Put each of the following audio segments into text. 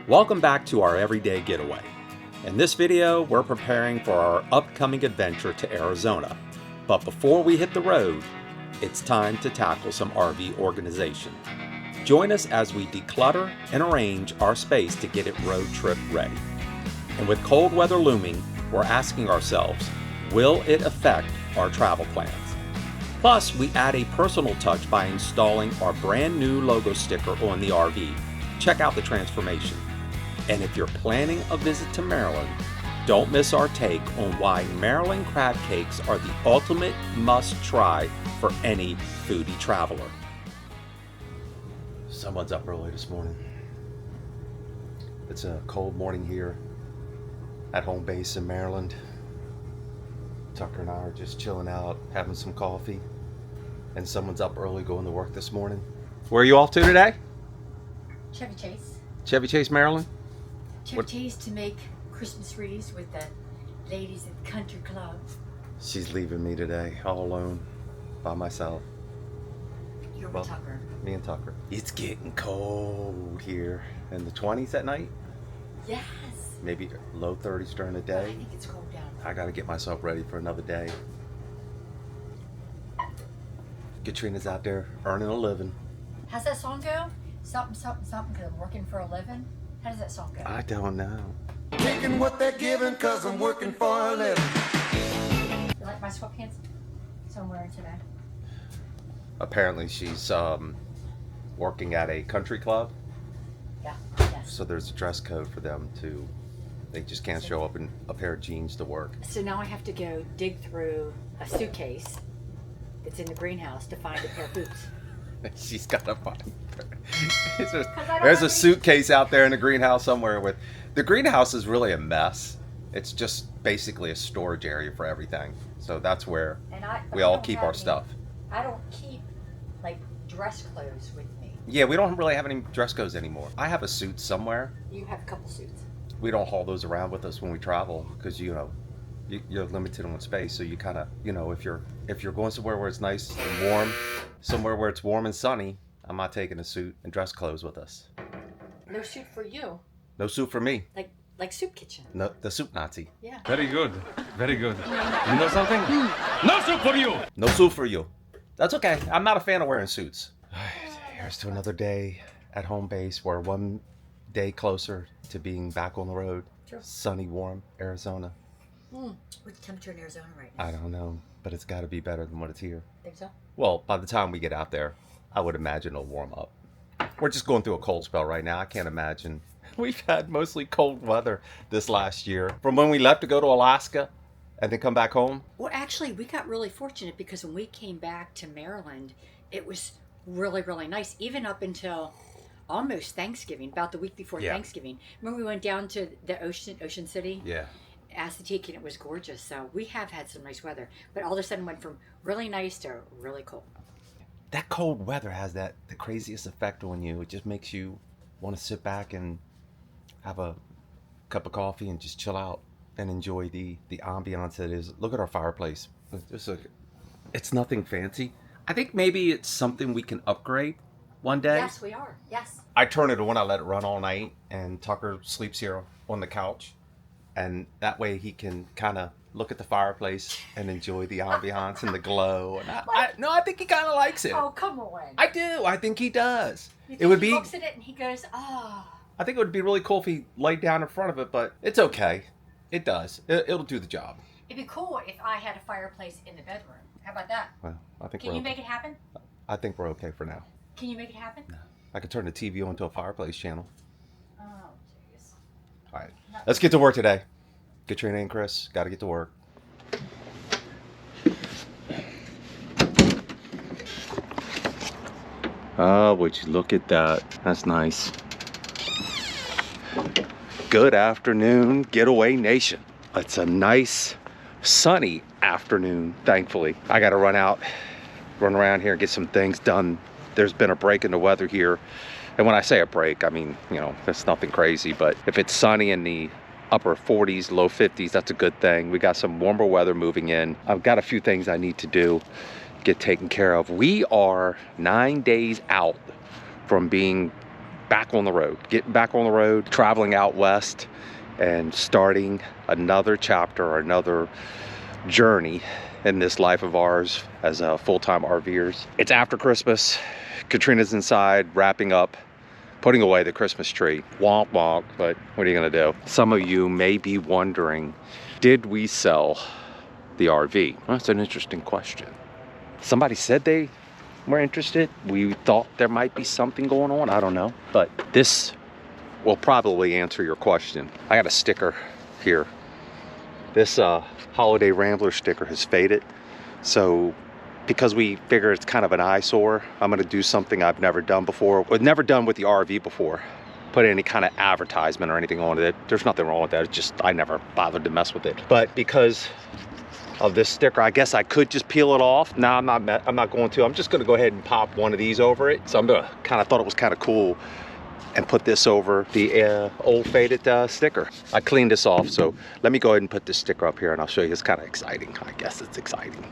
Welcome back to our everyday getaway. In this video, we're preparing for our upcoming adventure to Arizona. But before we hit the road, it's time to tackle some RV organization. Join us as we declutter and arrange our space to get it road trip ready. And with cold weather looming, we're asking ourselves, will it affect our travel plans? Plus, we add a personal touch by installing our brand new logo sticker on the RV. Check out the transformation. And if you're planning a visit to Maryland, don't miss our take on why Maryland crab cakes are the ultimate must-try for any foodie traveler. Someone's up early this morning. It's a cold morning here at home base in Maryland. Tucker and I are just chilling out, having some coffee. And someone's up early going to work this morning. Where are you off to today? Chevy Chase. Chevy Chase, Maryland? Chevy Chase to make Christmas wreaths with the ladies at the country club. She's leaving me today, all alone, by myself. You're with Tucker. Me and Tucker. It's getting cold here. In the 20s at night? Yes. Maybe low 30s during the But I day. think it's cold down. I gotta get myself ready for another day. Katrina's out there earning a living. How's that song go? Something, something, something, because I'm working for a living? How does that song go? I don't know. Taking what they're giving cause I'm working for a living. You like my sweatpants? So I'm wearing today. Apparently she's working at a country club, Yeah, yes. so there's a dress code for them to, they just can't show up in a pair of jeans to work. So now I have to go dig through a suitcase that's in the greenhouse to find a pair of boots. She's gotta find there's have a suitcase out there in the greenhouse somewhere with, the greenhouse is really a mess. It's just basically a storage area for everything. So that's where we all keep our stuff. I don't keep like dress clothes with me. Yeah, we don't really have any dress codes anymore. I have a suit somewhere. You have a couple suits. We don't haul those around with us when we travel because, you know, you're limited on space. So you kind of, you know, if you're going somewhere where it's nice and warm, somewhere where it's warm and sunny, I'm not taking a suit and dress clothes with us. No suit for you. No suit for me. Like soup kitchen. No, the soup Nazi. Yeah. Very good. Very good. You know something? No soup for you! No suit for you. That's okay. I'm not a fan of wearing suits. Here's to another day at home base. We're one day closer to being back on the road. Sure. Sunny, warm Arizona. What's the temperature in Arizona right now? I don't know, but it's got to be better than what it's here. Think so? Well, by the time we get out there, I would imagine it'll warm up. We're just going through a cold spell right now. I can't imagine. We've had mostly cold weather this last year. From when we left to go to Alaska and then come back home. Well, actually, we got really fortunate because when we came back to Maryland, it was really, really nice, even up until almost Thanksgiving, about the week before Thanksgiving. Remember we went down to the Ocean City? Yeah. Assateague, and it was gorgeous. So we have had some nice weather, but all of a sudden went from really nice to really cold. That cold weather has the craziest effect on you. It just makes you want to sit back and have a cup of coffee and just chill out and enjoy the ambiance that is. Look at our fireplace. It's nothing fancy. I think maybe it's something we can upgrade one day. Yes, we are. Yes. I turn it on, I let it run all night, and Tucker sleeps here on the couch. And that way he can kind of look at the fireplace and enjoy the ambiance and the glow. And I think he kind of likes it. Oh, come on. I do. I think he does. He looks at it and he goes, oh. I think it would be really cool if he laid down in front of it, but it's okay. It does. It'll do the job. It'd be cool if I had a fireplace in the bedroom. How about that? Well, I think Can you make it happen? I think we're okay for now. Can you make it happen? No. I could turn the TV on to a fireplace channel. Oh, jeez. All right. Let's get to work today. Katrina and Chris, got to get to work. Oh, would you look at that? That's nice. Good afternoon, Getaway Nation. It's a nice, sunny afternoon, thankfully. I got to run around here and get some things done. There's been a break in the weather here. And when I say a break, I mean, you know, it's nothing crazy. But if it's sunny in the upper 40s, low 50s, that's a good thing. We got some warmer weather moving in. I've got a few things I need to do, get taken care of. We are 9 days out from being back on the road, getting back on the road, traveling out west, and starting another chapter or another journey in this life of ours as full-time RVers. It's after Christmas. Katrina's inside wrapping up, putting away the Christmas tree. Wonk wonk, but what are you gonna do? Some of you may be wondering, did we sell the RV? Well, that's an interesting question. Somebody said they were interested. We thought there might be something going on, I don't know. But this will probably answer your question. I got a sticker here. This Holiday Rambler sticker has faded. So because we figure it's kind of an eyesore, I'm gonna do something I've never done before. I've never done with the RV before. Put any kind of advertisement or anything on it. There's nothing wrong with that. It's just, I never bothered to mess with it. But because of this sticker, I guess I could just peel it off. No, I'm not going to. I'm just gonna go ahead and pop one of these over it. So I'm gonna kind of thought it was kind of cool and put this over the old faded sticker. I cleaned this off, so let me go ahead and put this sticker up here and I'll show you. It's kind of exciting. I guess it's exciting.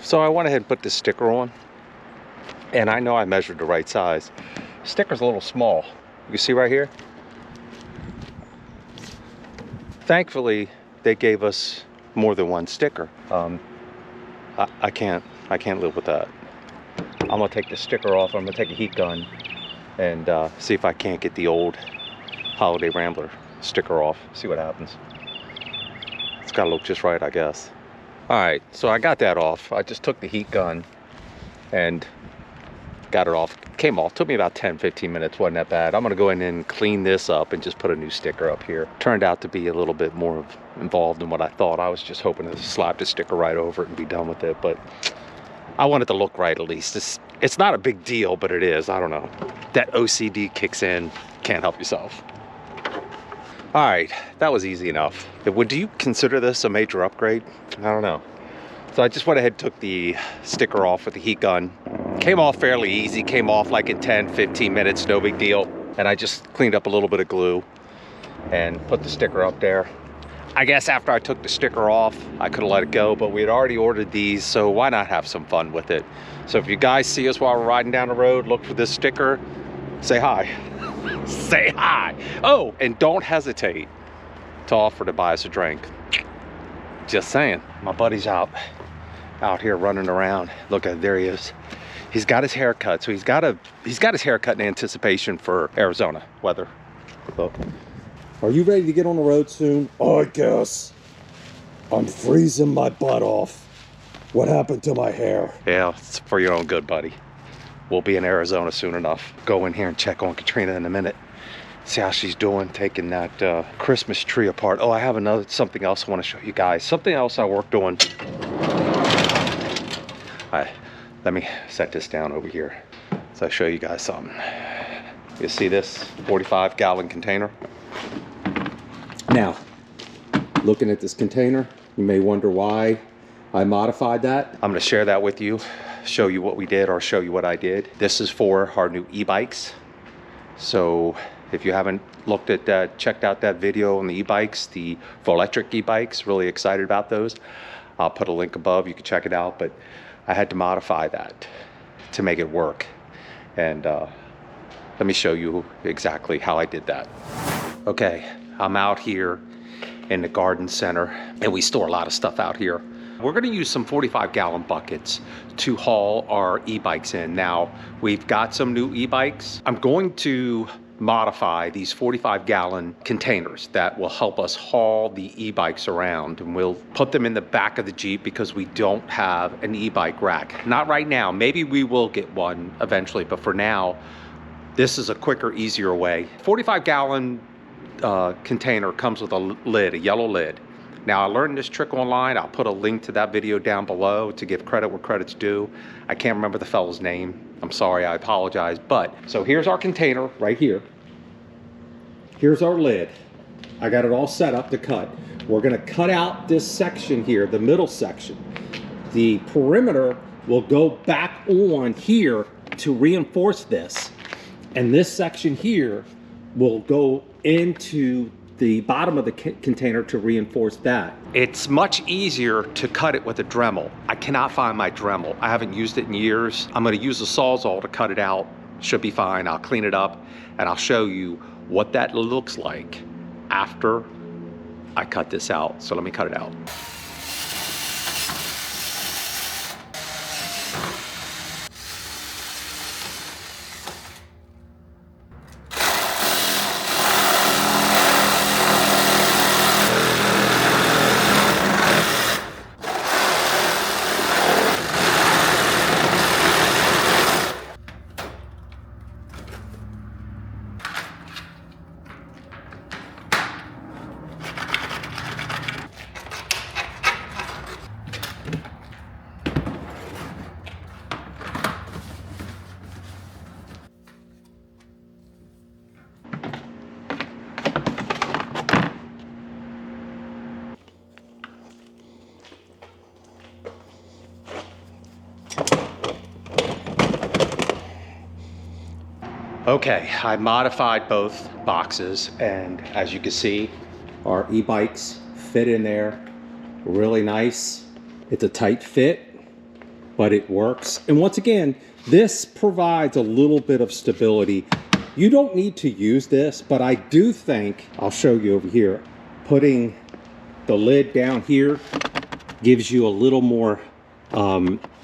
So I went ahead and put this sticker on, and I know I measured the right size. Sticker's a little small. You can see right here. Thankfully, they gave us more than one sticker. I can't live with that. I'm gonna take the sticker off. I'm gonna take a heat gun and see if I can't get the old Holiday Rambler sticker off. See what happens. It's gotta look just right, I guess. All right, so I got that off. I just took the heat gun and got it off. Came off. Took me about 10-15 minutes. Wasn't that bad. I'm gonna go in and clean this up and just put a new sticker up here. Turned out to be a little bit more involved than what I thought. I was just hoping to slap the sticker right over it and be done with it, but I want it to look right at least. It's not a big deal, but it is. I don't know. That OCD kicks in. Can't help yourself. All right, that was easy enough. Do you consider this a major upgrade? I don't know. So I just went ahead and took the sticker off with the heat gun. Came off fairly easy. Came off like in 10-15 minutes, no big deal. And I just cleaned up a little bit of glue and put the sticker up there. I guess after I took the sticker off, I could have let it go, but we had already ordered these, so why not have some fun with it? So if you guys see us while we're riding down the road, look for this sticker, say hi. Say hi. Oh, and don't hesitate to offer to buy us a drink. Just saying. My buddy's out here running around. Look at, there he is. He's got his hair cut, so he's got his hair cut in anticipation for Arizona weather. So, are you ready to get on the road soon? I guess. I'm freezing my butt off. What happened to my hair? Yeah, it's for your own good, buddy. We'll be in Arizona soon enough. Go in here and check on Katrina in a minute. See how she's doing, taking that Christmas tree apart. Oh, I have something else I want to show you guys. Something else I worked on. All right, let me set this down over here so I show you guys something. You see this 45-gallon container? Now, looking at this container, you may wonder why I modified that. I'm gonna share that with you, show you what we did or show you what I did. This is for our new e-bikes. So if you haven't looked at that, checked out that video on the e-bikes, for electric e-bikes, really excited about those. I'll put a link above, you can check it out, but I had to modify that to make it work. And let me show you exactly how I did that. Okay, I'm out here in the garden center and we store a lot of stuff out here. We're gonna use some 45-gallon buckets to haul our e-bikes in. Now, we've got some new e-bikes. I'm going to modify these 45-gallon containers that will help us haul the e-bikes around, and we'll put them in the back of the Jeep because we don't have an e-bike rack. Not right now. Maybe we will get one eventually, but for now, this is a quicker, easier way. 45-gallon container comes with a lid, a yellow lid. Now, I learned this trick online. I'll put a link to that video down below to give credit where credit's due. I can't remember the fellow's name. I'm sorry, I apologize. But, so here's our container right here. Here's our lid. I got it all set up to cut. We're gonna cut out this section here, the middle section. The perimeter will go back on here to reinforce this. And this section here will go into the bottom of the container to reinforce that. It's much easier to cut it with a Dremel. I cannot find my Dremel. I haven't used it in years. I'm gonna use a Sawzall to cut it out should be fine. I'll clean it up and I'll show you what that looks like after I cut this out. So let me cut it out. Okay, I modified both boxes, and as you can see, our e-bikes fit in there really nice. It's a tight fit, but it works. And once again, this provides a little bit of stability. You don't need to use this, but I do think, I'll show you over here, putting the lid down here gives you a little more,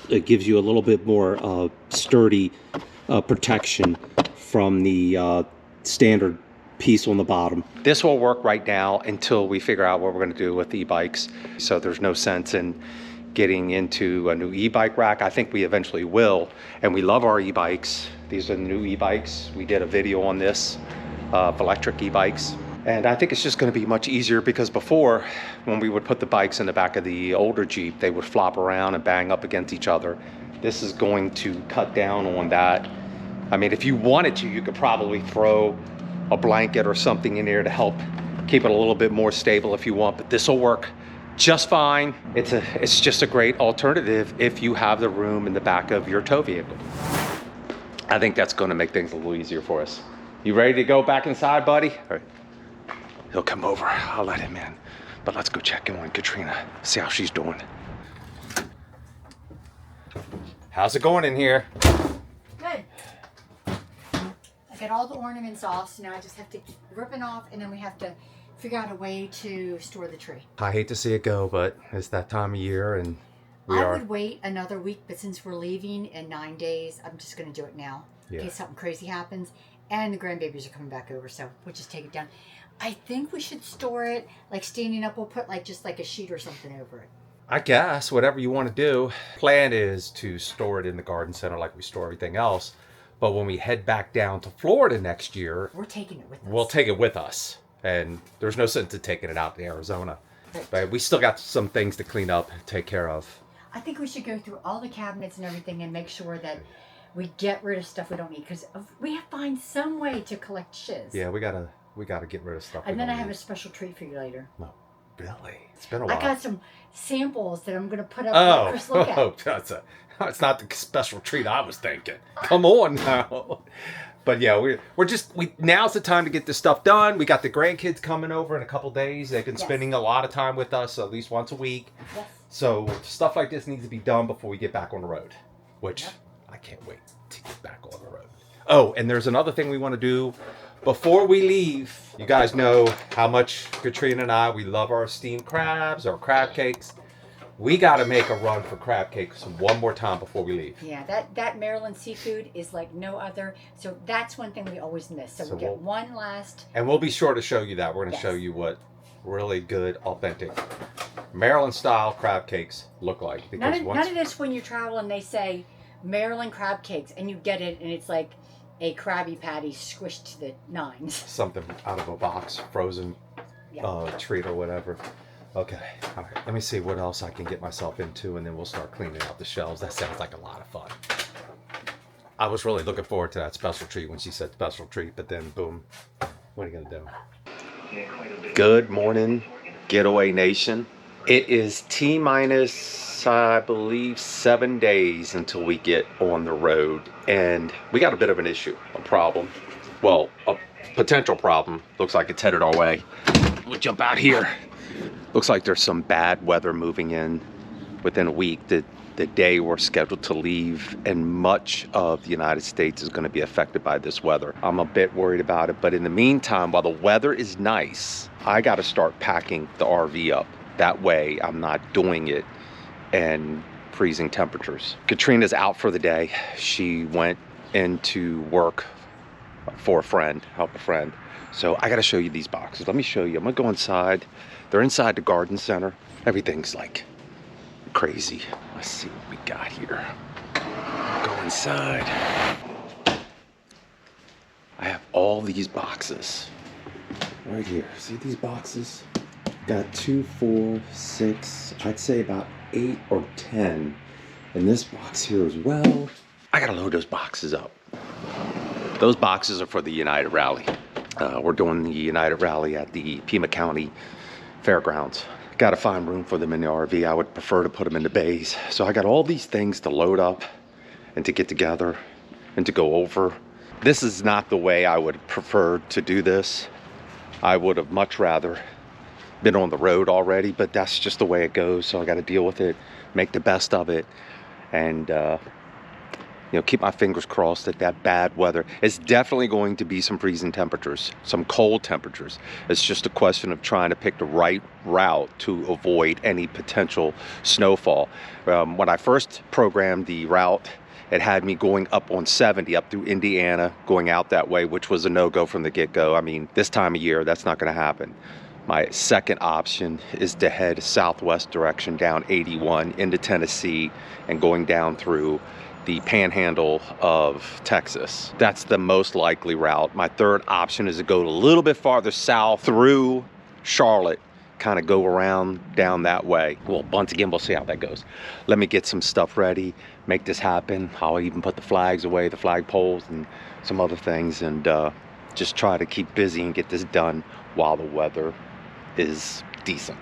it gives you a little bit more sturdy protection from the standard piece on the bottom. This will work right now until we figure out what we're going to do with e-bikes. So there's no sense in getting into a new e-bike rack. I think we eventually will, and we love our e-bikes. These are the new e-bikes. We did a video on this, electric e-bikes. And I think it's just going to be much easier, because before, when we would put the bikes in the back of the older Jeep, they would flop around and bang up against each other. This is going to cut down on that. I mean, if you wanted to, you could probably throw a blanket or something in there to help keep it a little bit more stable if you want, but this will work just fine. It's just a great alternative if you have the room in the back of your tow vehicle. I think that's going to make things a little easier for us. You ready to go back inside, buddy? All right. He'll come over. I'll let him in. But let's go check in on Katrina, see how she's doing. How's it going in here? Good. I got all the ornaments off, so now I just have to rip it off, and then we have to figure out a way to store the tree. I hate to see it go, but it's that time of year, and I would wait another week, but since we're leaving in 9 days, I'm just going to do it now in case something crazy happens. And the grandbabies are coming back over, so we'll just take it down. I think we should store it like standing up. We'll put like just like a sheet or something over it. I guess whatever you want to do. Plan is to store it in the garden center like we store everything else. But when we head back down to Florida next year, we're taking it with us. We'll take it with us. And there's no sense in taking it out to Arizona. Right. But we still got some things to clean up and take care of. I think we should go through all the cabinets and everything and make sure that we get rid of stuff we don't need, because we have to find some way to collect shiz. Yeah, we gotta get rid of stuff. And then I have a special treat for you later. No, really? It's been a while. I got some samples that I'm going to put up for Chris to look at. It's not the special treat I was thinking. Come on now. But yeah, now's the time to get this stuff done. We got the grandkids coming over in a couple days. They've been spending a lot of time with us, at least once a week. Yes. So stuff like this needs to be done before we get back on the road, which I can't wait to get back on the road. Oh, and there's another thing we want to do before we leave. You guys know how much Katrina and I, we love our steamed crabs, our crab cakes. We got to make a run for crab cakes one more time before we leave. Yeah, that Maryland seafood is like no other. So that's one thing we always miss. So we'll get one last. And we'll be sure to show you that. We're going to show you what really good, authentic Maryland style crab cakes look like. Because none of this when you travel and they say Maryland crab cakes and you get it and it's like a Krabby Patty squished to the nines. Something out of a box, frozen treat or whatever. Okay, all right, let me see what else I can get myself into, and then we'll start cleaning out the shelves. That sounds like a lot of fun. I was really looking forward to that special treat when she said special treat, but then boom, what are you gonna do? Good morning, Getaway Nation. It is T-minus, I believe, 7 days until we get on the road, and we got a bit of an issue, a problem. Well, a potential problem. Looks like it's headed our way. We'll jump out here. Looks like there's some bad weather moving in within a week. The the day we're scheduled to leave, and much of the United States is going to be affected by this weather. I'm a bit worried about it, but in the meantime, while the weather is nice, I got to start packing the RV up. That way I'm not doing it in freezing temperatures. Katrina's out for the day. She went into work for a friend, help a friend. So I gotta show you these boxes. Let me show you. I'm gonna go inside. They're inside the garden center. Everything's like crazy. Let's see what we got here. Go inside. I have all these boxes right here. See these boxes? Got 2, 4, 6, I'd say about 8 or 10 in this box here as well. I gotta load those boxes up. Those boxes are for the United Rally. We're doing the United Rally at the Pima County Fairgrounds. Got to find room for them in the RV. I would prefer to put them in the bays. So I got all these things to load up and to get together and to go over. This is not the way I would prefer to do this. I would have much rather been on the road already, but that's just the way it goes. So I got to deal with it, make the best of it, and you know, keep my fingers crossed that that bad weather. It's definitely going to be some freezing temperatures, some cold temperatures. It's just a question of trying to pick the right route to avoid any potential snowfall. When I first programmed the route, it had me going up on 70 up through Indiana, going out that way, which was a no-go from the get-go. I mean, this time of year, that's not going to happen. My second option is to head southwest direction down 81 into Tennessee and going down through the panhandle of Texas. That's the most likely route. My third option is to go a little bit farther south through Charlotte, kind of go around down that way. Well, once again, we'll see how that goes. Let me get some stuff ready, make this happen. I'll even put the flags away, the flag poles and some other things, and just try to keep busy and get this done while the weather is decent.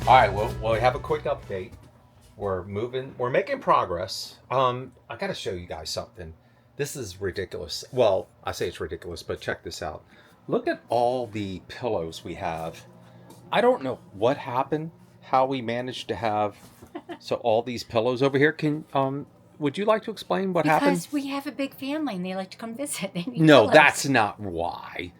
All right, well, we have a quick update. We're making progress. I gotta show you guys something. This is ridiculous. Well, I say it's ridiculous, but check this out. Look at all the pillows we have. I don't know what happened, how we managed to have all these pillows over here. Would you like to explain what happened? Because we have a big family and they like to come visit. They need No, pillows. that's not why.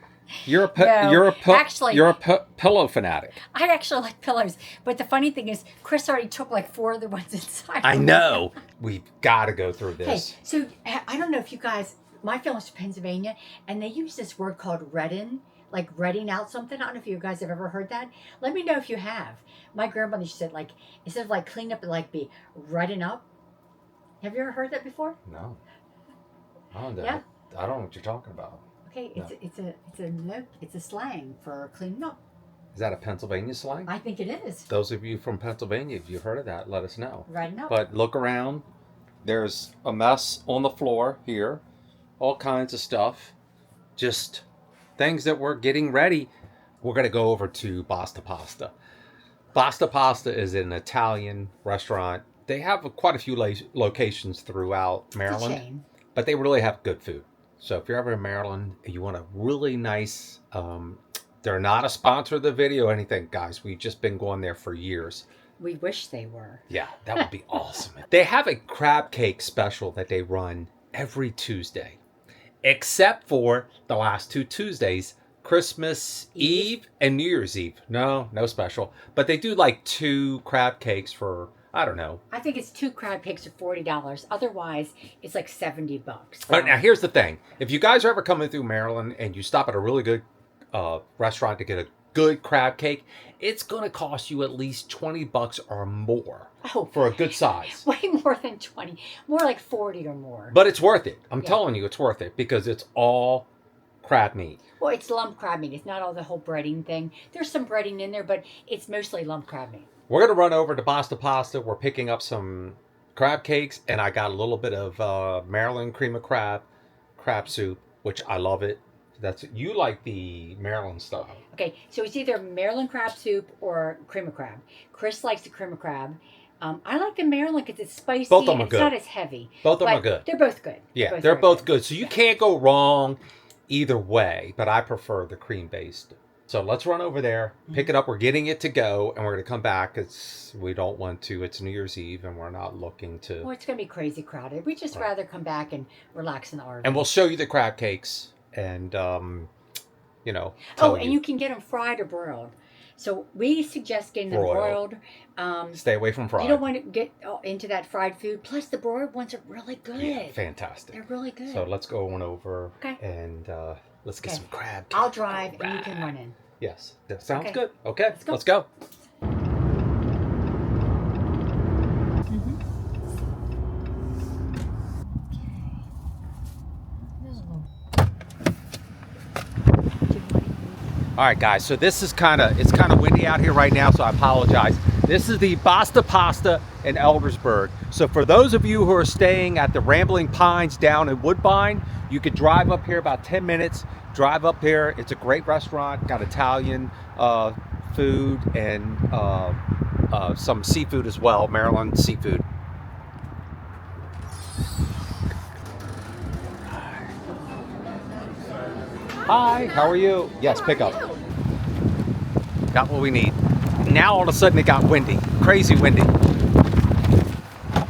You're a pillow fanatic. I actually like pillows, but the funny thing is, Chris already took like 4 other ones inside. I know. We've got to go through this. Hey, so I don't know if you guys, my family's from Pennsylvania, and they use this word called redding, like redding out something. I don't know if you guys have ever heard that. Let me know if you have. My grandmother said, like, instead of like clean up, it like be redding up. Have you ever heard that before? No. I don't know. Yeah. I don't know what you're talking about. Okay, it's a slang for cleaning up. Is that a Pennsylvania slang? I think it is. Those of you from Pennsylvania, if you've heard of that, let us know. Redding up. But look around. There's a mess on the floor here. All kinds of stuff. Just things that we're getting ready. We're going to go over to Basta Pasta. Basta Pasta is an Italian restaurant. They have quite a few locations throughout Maryland. It's a chain. But they really have good food. So if you're ever in Maryland and you want a really nice, they're not a sponsor of the video or anything, guys. We've just been going there for years. We wish they were. Yeah, that would be awesome. They have a crab cake special that they run every Tuesday, except for the last 2 Tuesdays, Christmas Eve and New Year's Eve. No special. But they do like 2 crab cakes for, I don't know. I think it's 2 crab cakes for $40. Otherwise, it's like $70. All right, now here's the thing. If you guys are ever coming through Maryland and you stop at a really good restaurant to get a good crab cake, it's going to cost you at least $20 or more Oh, for a good size. way more than 20, more like 40 or more. But it's worth it. I'm Yeah. telling you, it's worth it because it's all crab meat. Well, it's lump crab meat. It's not all the whole breading thing. There's some breading in there, but it's mostly lump crab meat. We're going to run over to Basta Pasta. We're picking up some crab cakes, and I got a little bit of Maryland cream of crab soup, which I love it. You like the Maryland style. Okay, so it's either Maryland crab soup or cream of crab. Chris likes the cream of crab. I like the Maryland because it's spicy. Both of them and are it's good. not as heavy. Both of them but are good. They're both good. Yeah, they're very both good. So you can't go wrong either way, but I prefer the cream-based. So let's run over there, pick it up. We're getting it to go, and we're going to come back. We don't want to. It's New Year's Eve, and we're not looking to. Well, it's going to be crazy crowded. We'd just rather come back and relax in the RV. And we'll show you the crab cakes, and and you can get them fried or broiled. So we suggest getting them broiled. Stay away from fried. You don't want to get into that fried food. Plus, the broiled ones are really good. Yeah, fantastic. They're really good. So let's go on over Okay. and let's get some crab cakes. I'll drive and you can run in. Yes, that sounds Okay. good. Okay, go. let's go. All right, guys, so this is it's kind of windy out here right now, so I apologize. This is the Basta Pasta in Eldersburg. So for those of you who are staying at the Rambling Pines down in Woodbine, you could drive up here about 10 minutes, drive up here. It's a great restaurant, got Italian food and some seafood as well, Maryland seafood. Hi, how are you? Yes, pick up. Got what we need. Now all of a sudden it got windy. Crazy windy. Oh,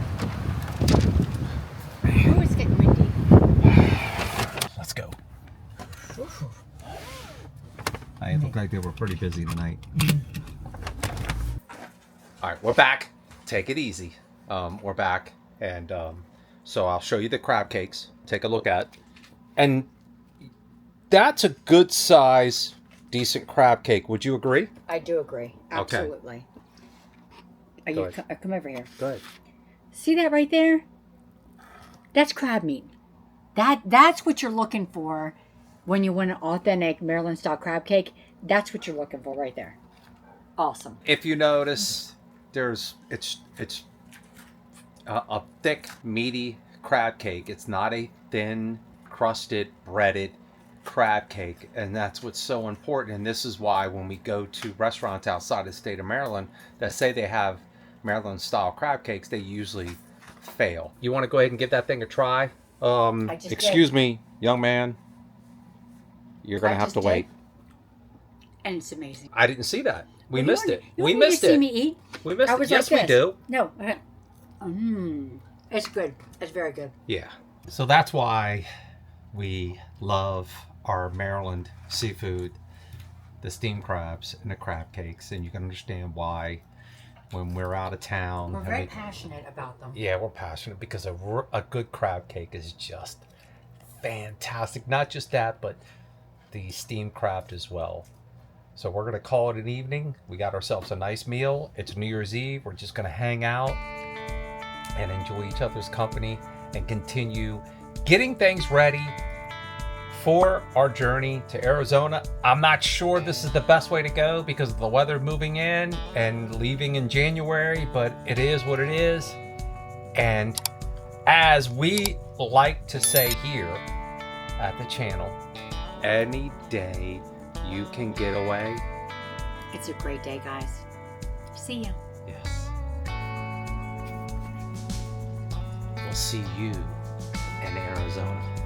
it's getting windy. Let's go. It looked like they were pretty busy tonight. All right, we're back. Take it easy. We're back. And so I'll show you the crab cakes. Take a look at. And that's a good size, decent crab cake. Would you agree? I do agree. Absolutely. Go Come over here. Go ahead. See that right there? That's crab meat. That's what you're looking for when you want an authentic Maryland style crab cake. That's what you're looking for right there. Awesome. If you notice, it's a thick, meaty crab cake. It's not a thin, crusted, breaded crab cake, and that's what's so important. And this is why when we go to restaurants outside the state of Maryland that say they have Maryland style crab cakes, they usually fail. You want to go ahead and give that thing a try? Excuse me, young man, you're gonna have to wait. And it's amazing. I didn't see that. We Well, missed it. You We want me missed to see it. me eat? We missed I it. was Yes, like we this. do. No. It's good. It's very good. Yeah. So that's why we love our Maryland seafood, the steamed crabs and the crab cakes, and you can understand why when we're out of town. We're very passionate about them. Yeah, we're passionate because a good crab cake is just fantastic. Not just that, but the steamed crab as well. So we're going to call it an evening. We got ourselves a nice meal. It's New Year's Eve. We're just going to hang out and enjoy each other's company and continue getting things ready for our journey to Arizona. I'm not sure this is the best way to go because of the weather moving in and leaving in January, but it is what it is. And as we like to say here at the channel, any day you can get away. It's a great day, guys. See ya. Yes. We'll see you in Arizona.